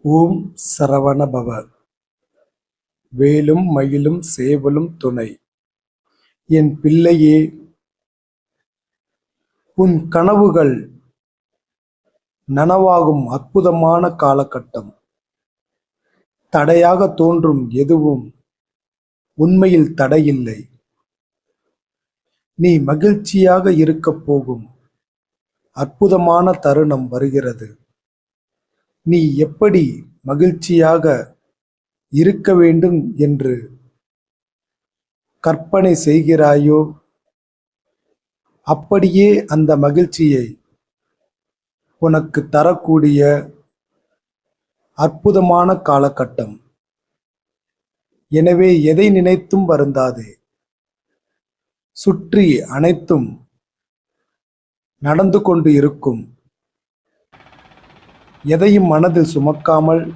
ஓம் சரவண பவ. வேலும் மயிலும் சேவலும் துணை. என் பிள்ளையே, உன் கனவுகள் நனவாகும் அற்புதமான காலகட்டம். தடையாக தோன்றும் எதுவும் உண்மையில் தடையில்லை. நீ மகிழ்ச்சியாக இருக்கப் போகும் அற்புதமான தருணம் வருகிறது. நீ எப்படி மகிழ்ச்சியாக இருக்க வேண்டும் என்று கற்பனை செய்கிறாயோ, அப்படியே அந்த மகிழ்ச்சியை உனக்கு தரக்கூடிய அற்புதமான காலகட்டம். எனவே எதை நினைத்தும் வருந்தாதே. சுற்றி அனைத்தும் நடந்து கொண்டு இருக்கும். எதையும் மனதில் சுமக்காமல்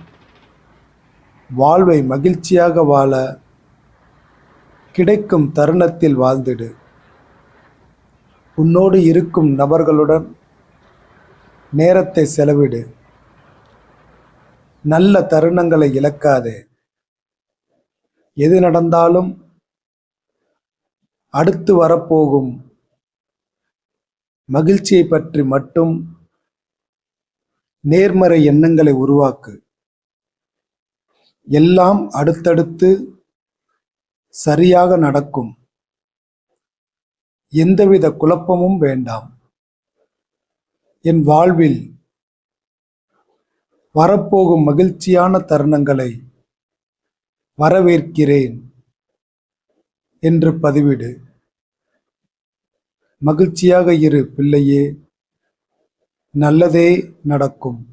வாழ்வை மகிழ்ச்சியாக வாழ கிடைக்கும் தருணத்தில் வாழ்ந்திடு. உன்னோடு இருக்கும் நபர்களுடன் நேரத்தை செலவிடு. நல்ல தருணங்களை இழக்காதே. எது நடந்தாலும் அடுத்து வரப்போகும் மகிழ்ச்சியை பற்றி மட்டும் நேர்மறை எண்ணங்களை உருவாக்கு. எல்லாம் அடுத்தடுத்து சரியாக நடக்கும். எந்தவித குழப்பமும் வேண்டாம். என் வாழ்வில் வரப்போகும் மகிழ்ச்சியான தருணங்களை வரவேற்கிறேன் என்று பதிவிடு. மகிழ்ச்சியாக இரு பிள்ளையே. நல்லதே நடக்கும்.